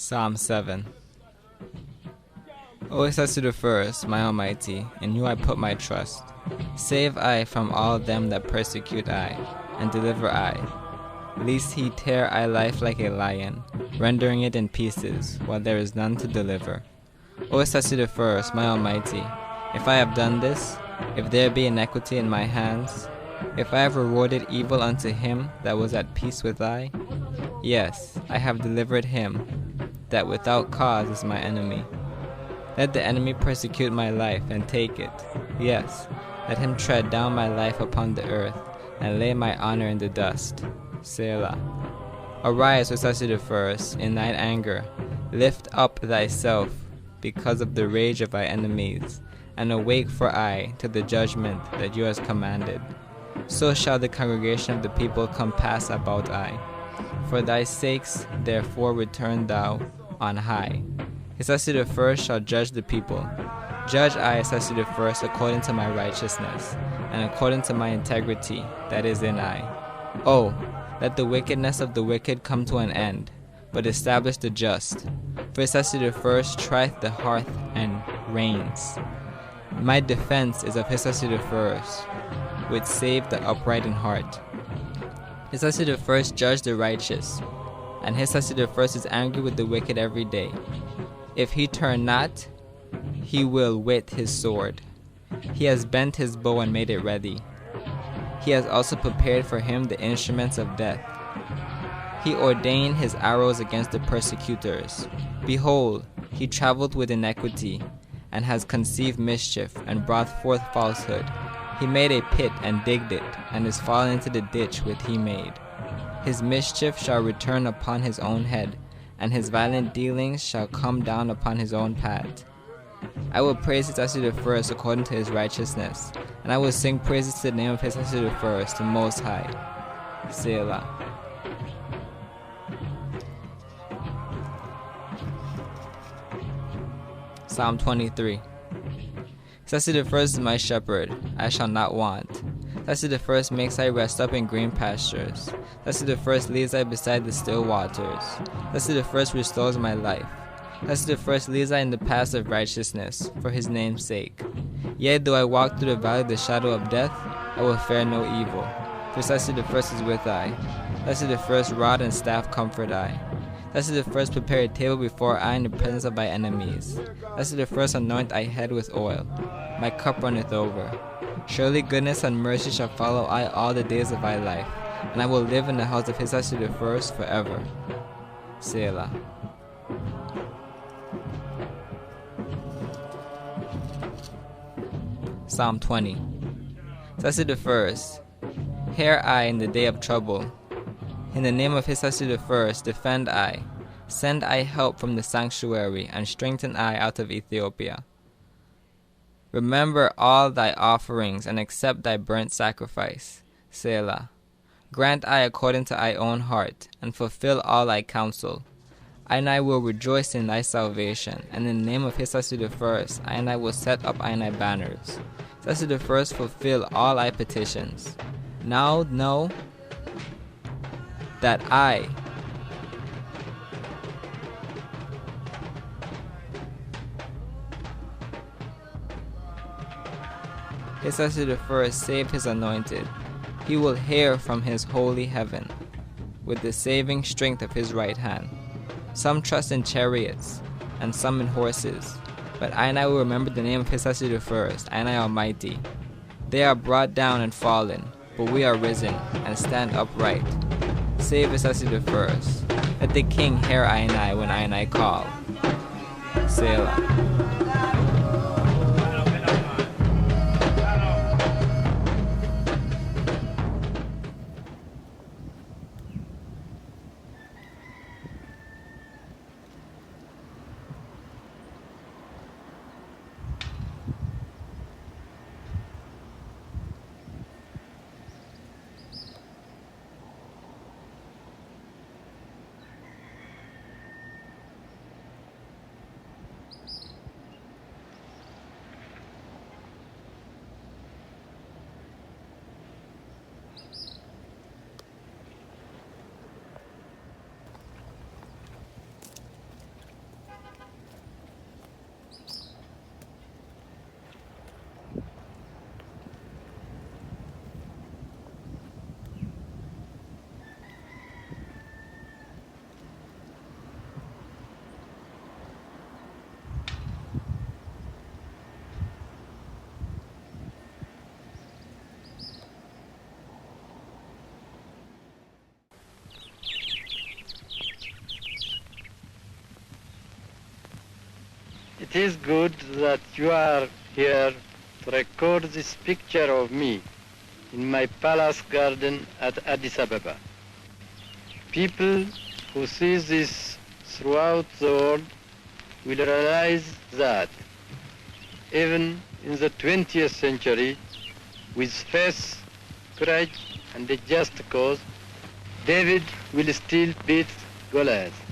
Psalm 7. O Selassie the First, my Almighty, in you I put my trust. Save I from all them that persecute I, and deliver I. Lest he tear I life like a lion, rendering it in pieces, while there is none to deliver. O Selassie the First, my Almighty, if I have done this, if there be iniquity in my hands, if I have rewarded evil unto him that was at peace with I, yes, I have delivered him that without cause is my enemy. Let the enemy persecute my life and take it. Yes, let him tread down my life upon the earth, and lay my honor in the dust. Selah. Arise, O Selassie the First, in thine anger. Lift up thyself because of the rage of thy enemies, and awake for I to the judgment that you hast commanded. So shall the congregation of the people compass about I. For thy sakes, therefore, return thou on high. Selassie the First shall judge the people. Judge I, Selassie the First, according to my righteousness, and according to my integrity that is in I. Oh, let the wickedness of the wicked come to an end, but establish the just. For Selassie the First trieth the hearth and reigns. My defense is of Selassie the First, which save the upright in heart. Selassie the First judge the righteous, and Selassie the First is angry with the wicked every day. If he turn not, he will with his sword. He has bent his bow and made it ready. He has also prepared for him the instruments of death. He ordained his arrows against the persecutors. Behold, he traveled with iniquity, and has conceived mischief, and brought forth falsehood. He made a pit and digged it, and is fallen into the ditch which he made. His mischief shall return upon his own head, and his violent dealings shall come down upon his own path. I will praise Selassie the First according to his righteousness, and I will sing praises to the name of Selassie the First, the Most High. Selah. Psalm 23. Selassie the First is my shepherd, I shall not want. Selassie the First makes I rest up in green pastures. Selassie the First leads I beside the still waters. Selassie the First restores my life. Selassie the First leads I in the paths of righteousness, for his name's sake. Yea, though I walk through the valley of the shadow of death, I will fear no evil. For Selassie the First is with I. Selassie the First rod and staff comfort I. Selassie the First prepare a table before I in the presence of my enemies. Selassie the First anoint I head with oil. My cup runneth over. Surely goodness and mercy shall follow I all the days of my life, and I will live in the house of Selassie the First forever. Selah. Psalm 20. Selassie the First, hear I in the day of trouble. In the name of Selassie the First, defend I. Send I help from the sanctuary, and strengthen I out of Ethiopia. Remember all thy offerings, and accept thy burnt sacrifice. Selah. Grant I according to thy own heart, and fulfill all thy counsel. I and I will rejoice in thy salvation, and in the name of Selassie the First, I and I will set up I and I banners. Selassie the First fulfill all thy petitions. Now know that I, Selassie the First, save his anointed. He will hear from his holy heaven with the saving strength of his right hand. Some trust in chariots and some in horses, but I and I will remember the name of Selassie the First, I and I Almighty. They are brought down and fallen, but we are risen and stand upright. Save Selassie the First. Let the king hear I when I call. Selah. It is good that you are here to record this picture of me in my palace garden at Addis Ababa. People who see this throughout the world will realize that even in the 20th century, with faith, courage, and a just cause, David will still beat Goliath.